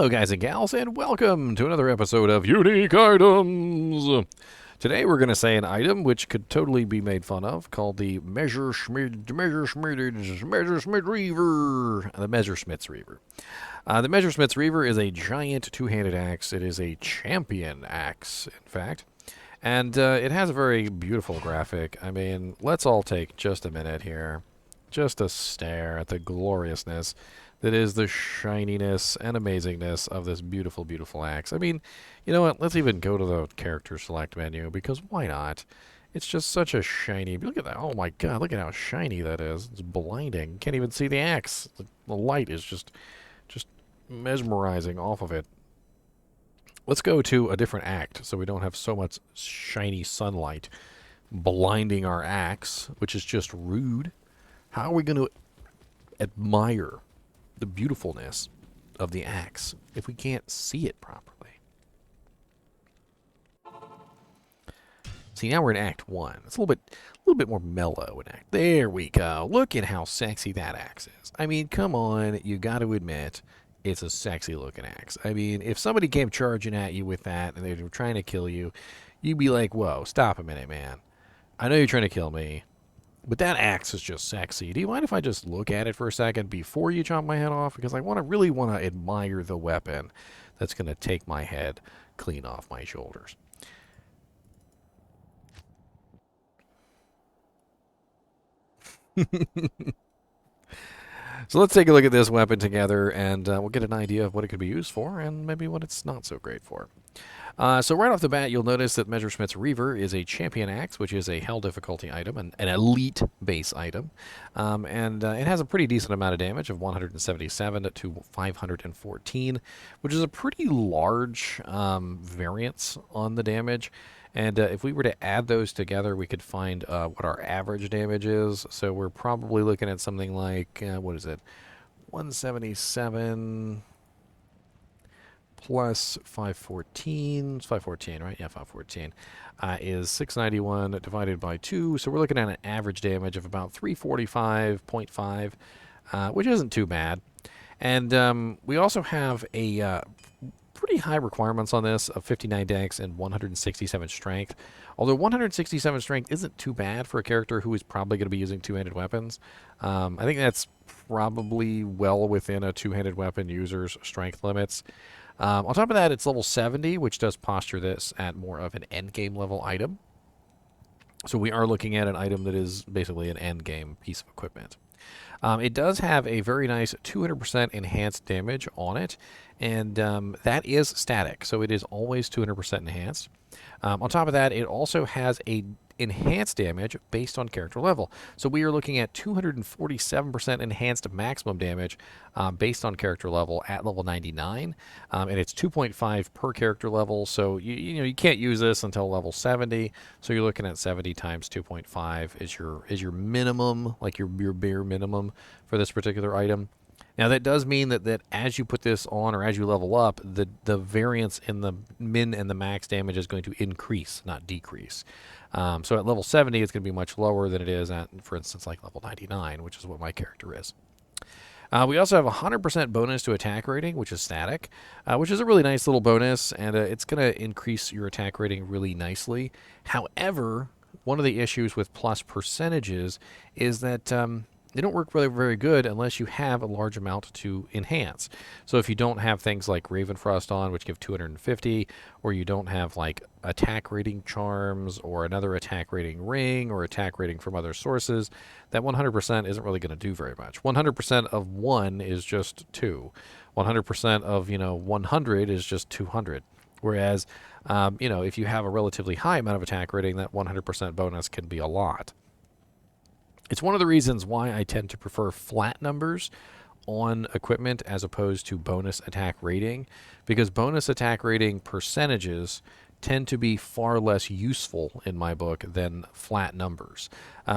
Hello guys and gals, and welcome to another episode of Unique Items! Today we're going to say an item which could totally be made fun of, called the Messerschmitt Reaver. The Messerschmitt's Reaver. The Messerschmitt's Reaver is a giant two-handed axe. It is a champion axe, in fact. And it has a very beautiful graphic. I mean, let's all take just a minute here, just to stare at the gloriousness that is the shininess and amazingness of this beautiful, beautiful axe. I mean, you know what? Let's even go to the character select menu, because why not? It's just such a shiny... Look at that. Oh my god, look at how shiny that is. It's blinding. Can't even see the axe. The light is just mesmerizing off of it. Let's go to a different act, so we don't have so much shiny sunlight blinding our axe, which is just rude. How are we going to admire the beautifulness of the axe if we can't see it properly? See, now we're in Act 1. It's a little bit more mellow in Act. There we go. Look at how sexy that axe is. I mean, come on, you got to admit, it's a sexy looking axe. I mean, if somebody came charging at you with that and they were trying to kill you, you'd be like, whoa, stop a minute, man. I know you're trying to kill me, but that axe is just sexy. Do you mind if I just look at it for a second before you chop my head off? Because I really want to admire the weapon that's going to take my head clean off my shoulders. So let's take a look at this weapon together, and we'll get an idea of what it could be used for, and maybe what it's not so great for. So right off the bat, you'll notice that Messerschmitt's Reaver is a champion axe, which is a hell difficulty item, an elite base item. And it has a pretty decent amount of damage of 177 to 514, which is a pretty large variance on the damage. And if we were to add those together, we could find what our average damage is. So we're probably looking at something like, what is it? 177 plus 514. It's 514, right? Yeah, 514 is 691 divided by 2. So we're looking at an average damage of about 345.5, which isn't too bad. And we also have a pretty high requirements on this of 59 dex and 167 strength. Although 167 strength isn't too bad for a character who is probably going to be using two-handed weapons. I think that's probably well within a two-handed weapon user's strength limits. On top of that, it's level 70, which does posture this at more of an endgame level item. So we are looking at an item that is basically an endgame piece of equipment. It does have a very nice 200% enhanced damage on it, and that is static, so it is always 200% enhanced. On top of that, it also has a enhanced damage based on character level. So we are looking at 247% enhanced maximum damage based on character level at level 99, and it's 2.5 per character level. So you can't use this until level 70. So you're looking at 70 times 2.5 is your minimum, like your bare minimum for this particular item. Now that does mean that as you put this on, or as you level up, the variance in the min and the max damage is going to increase, not decrease. So at level 70, it's going to be much lower than it is at, for instance, like level 99, which is what my character is. We also have a 100% bonus to attack rating, which is static, which is a really nice little bonus, and it's going to increase your attack rating really nicely. However, one of the issues with plus percentages is that they don't work really very good unless you have a large amount to enhance. So if you don't have things like Raven Frost on, which give 250, or you don't have like attack rating charms, or another attack rating ring, or attack rating from other sources, that 100% isn't really going to do very much. 100% of 1 is just 2. 100% of 100 is just 200. Whereas if you have a relatively high amount of attack rating, that 100% bonus can be a lot. It's one of the reasons why I tend to prefer flat numbers on equipment as opposed to bonus attack rating, because bonus attack rating percentages tend to be far less useful in my book than flat numbers.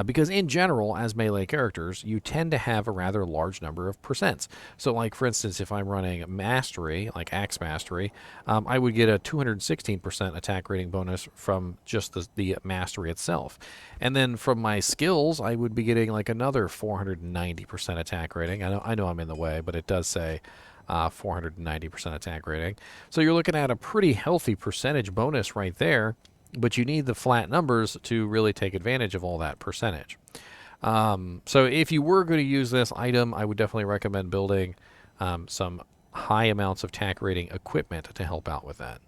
Because in general, as melee characters, you tend to have a rather large number of percents. So like, for instance, if I'm running Mastery, like Axe Mastery, I would get a 216% attack rating bonus from just the Mastery itself. And then from my skills, I would be getting like another 490% attack rating. I know I'm in the way, but it does say 490% attack rating. So you're looking at a pretty healthy percentage bonus right there, but you need the flat numbers to really take advantage of all that percentage. So if you were going to use this item, I would definitely recommend building some high amounts of attack rating equipment to help out with that.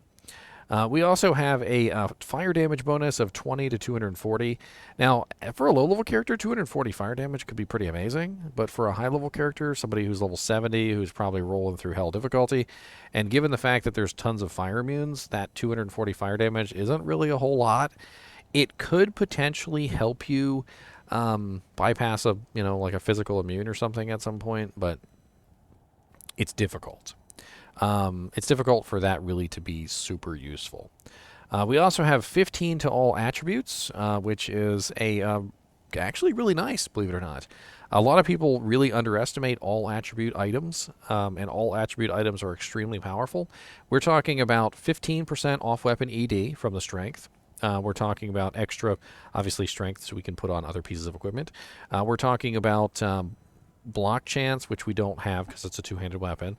We also have a fire damage bonus of 20 to 240. Now, for a low-level character, 240 fire damage could be pretty amazing, but for a high-level character, somebody who's level 70, who's probably rolling through hell difficulty, and given the fact that there's tons of fire immunes, that 240 fire damage isn't really a whole lot. It could potentially help you bypass a, like a physical immune or something at some point, but it's difficult. It's difficult for that really to be super useful. We also have 15 to all attributes, which is actually really nice, believe it or not. A lot of people really underestimate all attribute items, and all attribute items are extremely powerful. We're talking about 15% off weapon ED from the strength. We're talking about extra, obviously, strength so we can put on other pieces of equipment. We're talking about block chance, which we don't have because it's a two-handed weapon.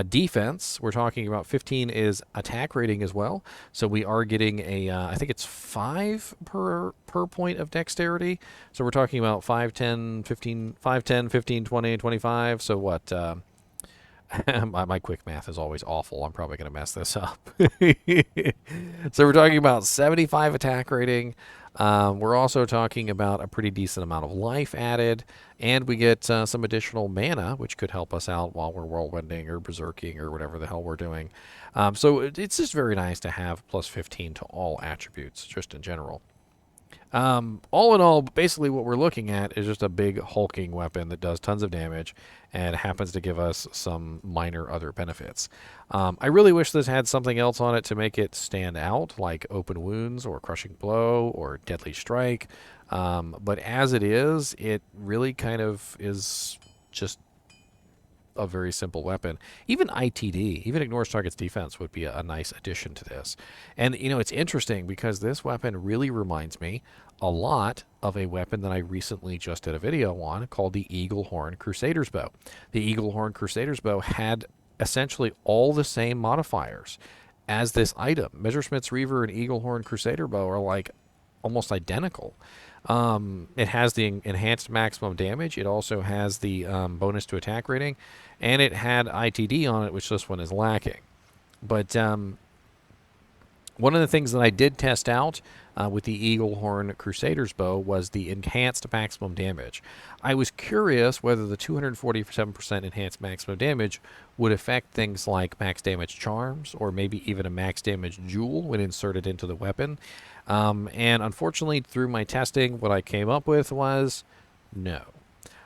Defense, we're talking about 15 is attack rating as well. So we are getting I think it's 5 per point of dexterity. So we're talking about 5, 10, 15, 5, 10, 15, 20, 25. So what? My quick math is always awful. I'm probably going to mess this up. So we're talking about 75 attack rating. We're also talking about a pretty decent amount of life added, and we get some additional mana, which could help us out while we're whirlwinding or berserking or whatever the hell we're doing. So it's just very nice to have plus 15 to all attributes, just in general. All in all, basically what we're looking at is just a big hulking weapon that does tons of damage and happens to give us some minor other benefits. I really wish this had something else on it to make it stand out, like open wounds or crushing blow or deadly strike. But as it is, it really kind of is just a very simple weapon. Even ITD, even ignores target's defense, would be a nice addition to this. And, it's interesting because this weapon really reminds me a lot of a weapon that I recently just did a video on called the Eaglehorn Crusader's Bow. The Eaglehorn Crusader's Bow had essentially all the same modifiers as this item. Messerschmitt's Reaver and Eaglehorn Crusader Bow are like almost identical. It has the enhanced maximum damage. It also has the bonus to attack rating, and it had ITD on it, which this one is lacking. But one of the things that I did test out with the Eaglehorn Crusader's Bow was the enhanced maximum damage. I was curious whether the 247% enhanced maximum damage would affect things like max damage charms or maybe even a max damage jewel when inserted into the weapon. And unfortunately, through my testing, what I came up with was no.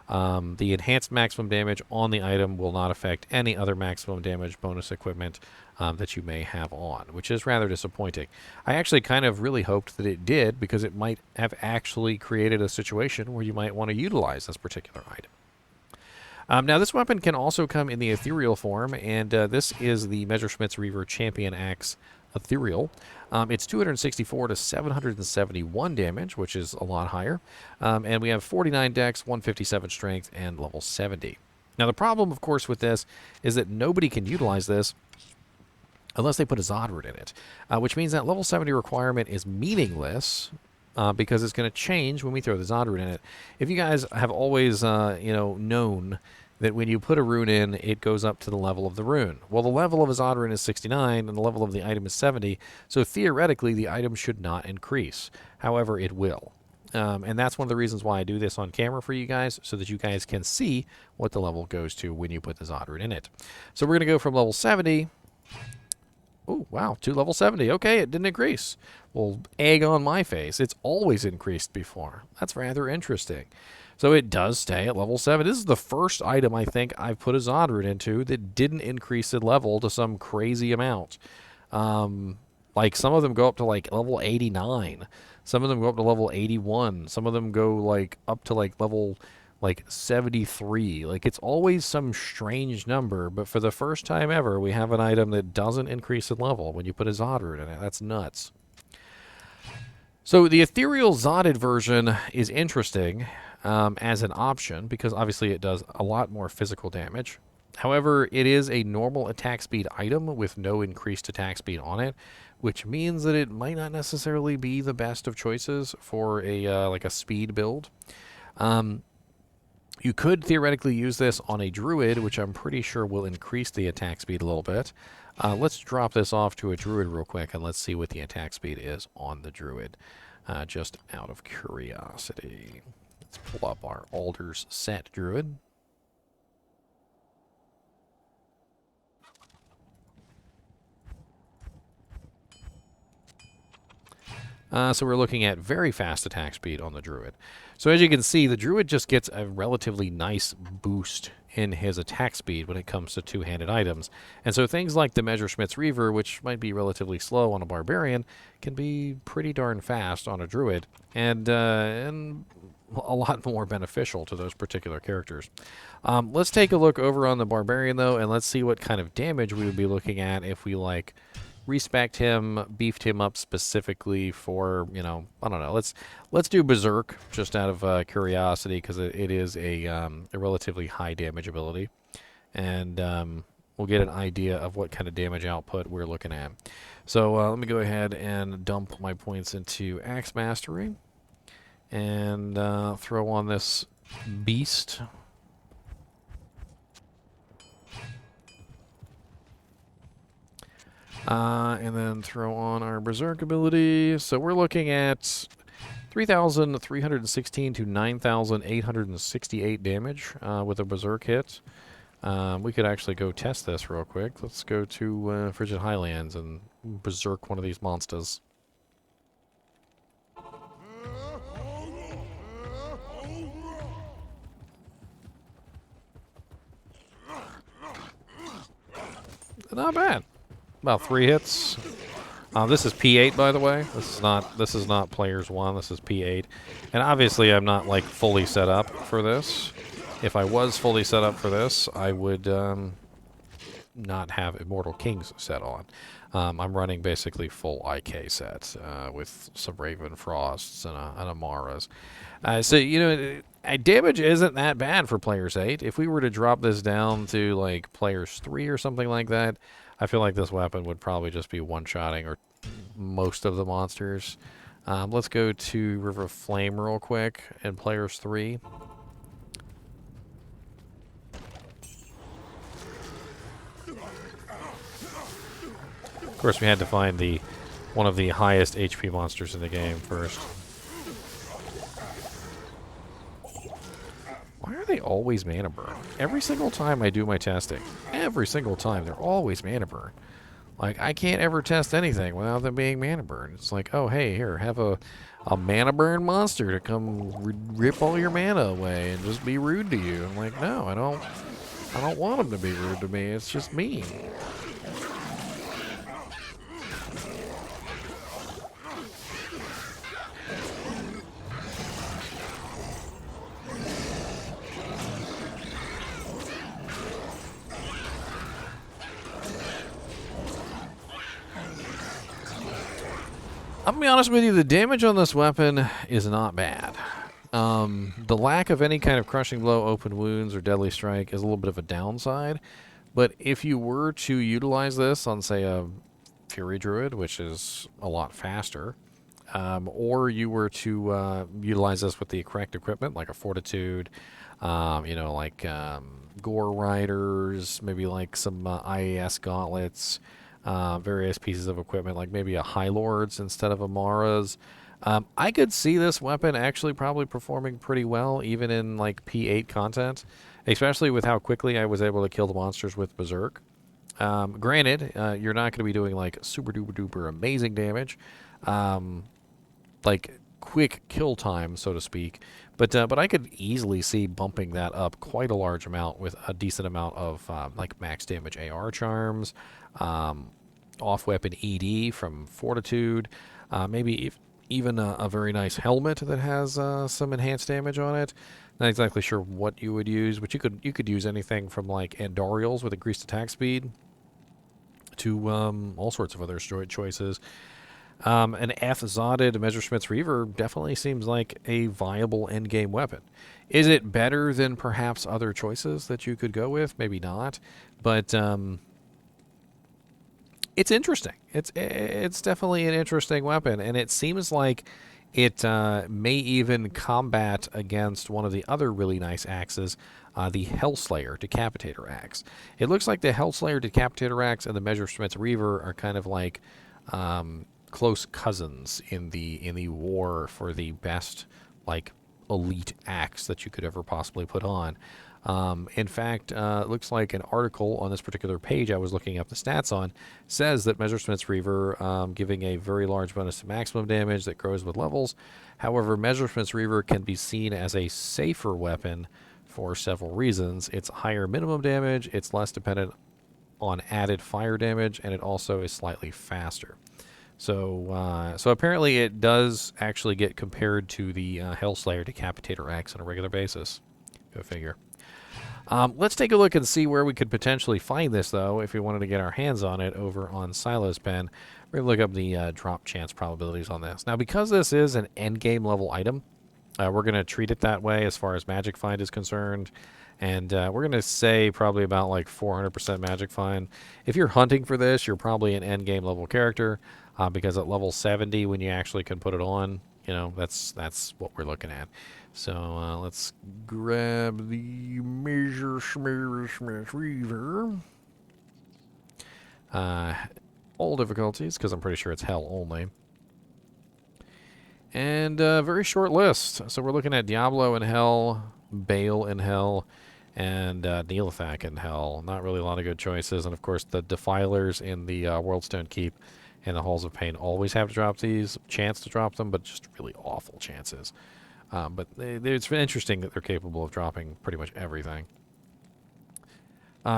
The enhanced maximum damage on the item will not affect any other maximum damage bonus equipment that you may have on, which is rather disappointing. I actually kind of really hoped that it did because it might have actually created a situation where you might want to utilize this particular item. Now, this weapon can also come in the ethereal form, and this is the Messerschmitt's Reaver Champion Axe Ethereal. It's 264 to 771 damage, which is a lot higher. And we have 49 dex, 157 strength, and level 70. Now, the problem, of course, with this is that nobody can utilize this unless they put a Zod root in it, which means that level 70 requirement is meaningless because it's going to change when we throw the Zod root in it. If you guys have always, known that when you put a rune in, it goes up to the level of the rune. Well, the level of a Zod rune is 69, and the level of the item is 70, so theoretically, the item should not increase. However, it will. And that's one of the reasons why I do this on camera for you guys, so that you guys can see what the level goes to when you put the Zod rune in it. So we're going to go from level 70... Oh, wow, to level 70. Okay, it didn't increase. Well, egg on my face. It's always increased before. That's rather interesting. So it does stay at level 7. This is the first item I think I've put a Zod root into that didn't increase in level to some crazy amount. Like some of them go up to like level 89. Some of them go up to level 81. Some of them go like up to like level like 73. Like it's always some strange number, but for the first time ever, we have an item that doesn't increase in level when you put a Zod root in it. That's nuts. So the ethereal Zodded version is interesting as an option because obviously it does a lot more physical damage. However, it is a normal attack speed item with no increased attack speed on it, which means that it might not necessarily be the best of choices for a like a speed build. You could theoretically use this on a druid, which I'm pretty sure will increase the attack speed a little bit. Let's drop this off to a druid real quick, and let's see what the attack speed is on the druid, just out of curiosity. Let's pull up our Alders set druid. So we're looking at very fast attack speed on the druid. So as you can see, the druid just gets a relatively nice boost in his attack speed when it comes to two-handed items. And so things like the Messerschmitt's Reaver, which might be relatively slow on a barbarian, can be pretty darn fast on a druid, and a lot more beneficial to those particular characters. Let's take a look over on the barbarian, though, and let's see what kind of damage we would be looking at if we, like, respect him, beefed him up specifically for, you know, I don't know. Let's do Berserk just out of curiosity, because it is a relatively high damage ability, and we'll get an idea of what kind of damage output we're looking at. So let me go ahead and dump my points into Axe Mastery, and throw on this beast. And then throw on our Berserk ability. So we're looking at 3,316 to 9,868 damage with a Berserk hit. We could actually go test this real quick. Let's go to Frigid Highlands and Berserk one of these monsters. Not bad. About 3 hits. This is P8, by the way. This is not players 1. This is P8, and obviously I'm not like fully set up for this. If I was fully set up for this, I would not have Immortal Kings set on. I'm running basically full IK set with some Raven Frosts and a Mara's. So you know, damage isn't that bad for players 8. If we were to drop this down to like players 3 or something like that, I feel like this weapon would probably just be one-shotting or most of the monsters. Let's go to River of Flame real quick and players 3. Of course, we had to find one of the highest HP monsters in the game first. Why are they always mana burn? Every single time I do my testing, every single time, they're always mana burn. Like, I can't ever test anything without them being mana burn. It's like, oh, hey, here, have a mana burn monster to come rip all your mana away and just be rude to you. I'm like, no, I don't want them to be rude to me. It's just me. I'm going to be honest with you, the damage on this weapon is not bad. The lack of any kind of crushing blow, open wounds, or deadly strike is a little bit of a downside. But if you were to utilize this on, say, a Fury Druid, which is a lot faster, or you were to utilize this with the correct equipment, like a Fortitude, you know, like Gore Riders, maybe like some IAS gauntlets, various pieces of equipment, like maybe a High Lords instead of a Mara's. I could see this weapon actually probably performing pretty well, even in like P8 content, especially with how quickly I was able to kill the monsters with Berserk. Granted, you're not going to be doing like super duper duper amazing damage, like quick kill time, so to speak. But I could easily see bumping that up quite a large amount with a decent amount of like max damage AR charms, off-weapon ED from Fortitude, maybe even a very nice helmet that has some enhanced damage on it. Not exactly sure what you would use, but you could use anything from like Andorials with increased attack speed to all sorts of other choices. An F-Zodded Messerschmitt's Reaver definitely seems like a viable endgame weapon. Is it better than perhaps other choices that you could go with? Maybe not, but it's interesting. It's definitely an interesting weapon, and it seems like it may even combat against one of the other really nice axes, the Hellslayer Decapitator axe. It looks like the Hellslayer Decapitator axe and the Messerschmitt's Reaver are kind of like close cousins in the war for the best like elite axe that you could ever possibly put on. In fact, it looks like an article on this particular page I was looking up the stats on says that Messerschmitt's Reaver giving a very large bonus to maximum damage that grows with levels. However, Messerschmitt's Reaver can be seen as a safer weapon for several reasons. It's higher minimum damage, it's less dependent on added fire damage, and it also is slightly faster. So apparently it does actually get compared to the Hellslayer Decapitator axe on a regular basis. Go figure. Let's take a look and see where we could potentially find this, though, if we wanted to get our hands on it over on Silo's Pen. We're going to look up the drop chance probabilities on this. Now, because this is an endgame level item, we're going to treat it that way as far as Magic Find is concerned. And we're going to say probably about like 400% Magic Find. If you're hunting for this, you're probably an endgame level character, because at level 70, when you actually can put it on, you know, that's what we're looking at. So let's grab the Messerschmitt Reaver. All difficulties, because I'm pretty sure it's hell only. And a very short list. So we're looking at Diablo in hell, Baezil in hell, and Neelathak in hell. Not really a lot of good choices. And of course, the Defilers in the Worldstone Keep and the Halls of Pain always have to drop these. Chance to drop them, but just really awful chances. But it's been interesting that they're capable of dropping pretty much everything.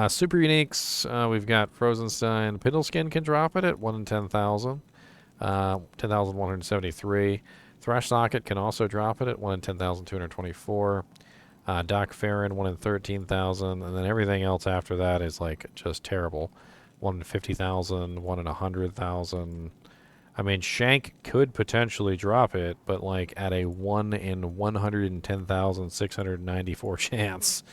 Super uniques, we've got Frozenstein. Pindleskin can drop it at 1 in 10,000. 10,173. Thrash Socket can also drop it at 1 in 10,224. Doc Farron, 1 in 13,000. And then everything else after that is like just terrible. 1 in 50,000, 1 in 100,000. I mean, Shank could potentially drop it, but like at a 1 in 110,694 chance.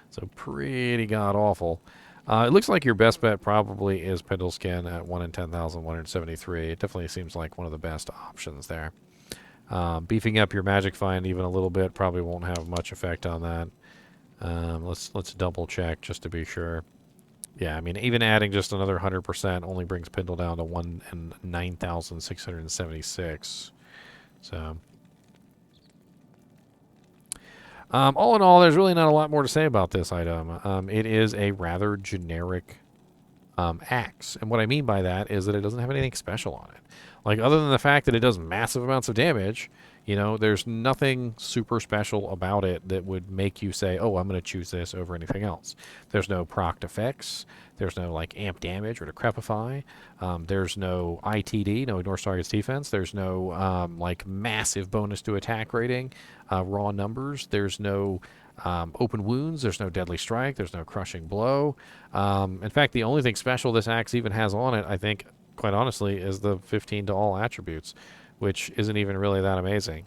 So pretty god-awful. It looks like your best bet probably is Pindleskin at 1 in 10,173. It definitely seems like one of the best options there. Beefing up your Magic Find even a little bit probably won't have much effect on that. Let's double check just to be sure. Yeah, I mean, even adding just another 100% only brings Pindle down to 1 in 9,676. So, all in all, there's really not a lot more to say about this item. It is a rather generic axe. And what I mean by that is that it doesn't have anything special on it. Like, other than the fact that it does massive amounts of damage, you know, there's nothing super special about it that would make you say, oh, I'm going to choose this over anything else. There's no proc effects. There's no, like, amp damage or decrepify. There's no ITD, no ignore target's defense. There's no, like, massive bonus to attack rating, raw numbers. There's no open wounds. There's no deadly strike. There's no crushing blow. In fact, the only thing special this axe even has on it, I think, quite honestly, is the 15 to all attributes, which isn't even really that amazing.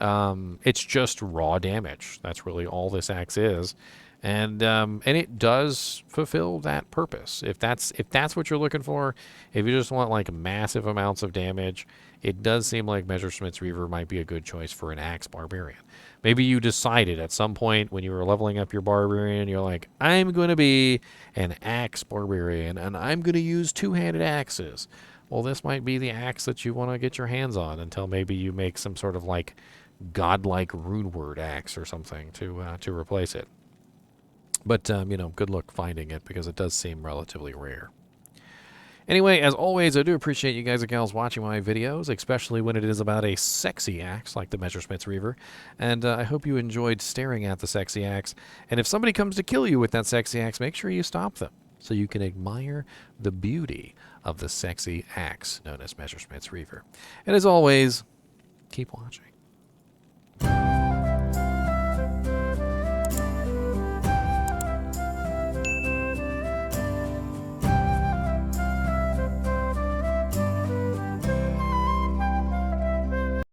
It's just raw damage. That's really all this axe is, and it does fulfill that purpose. If that's what you're looking for, if you just want like massive amounts of damage, it does seem like Messerschmitt's Reaver might be a good choice for an axe barbarian. Maybe you decided at some point when you were leveling up your barbarian, you're like, I'm going to be an axe barbarian, and I'm going to use two-handed axes. Well, this might be the axe that you want to get your hands on until maybe you make some sort of like godlike rune word axe or something to replace it. But, you know, good luck finding it because it does seem relatively rare. Anyway, as always, I do appreciate you guys and gals watching my videos, especially when it is about a sexy axe like the Messerschmitt's Reaver. And I hope you enjoyed staring at the sexy axe. And if somebody comes to kill you with that sexy axe, make sure you stop them so you can admire the beauty of the sexy axe known as Messerschmitt's Reaver. And as always, keep watching.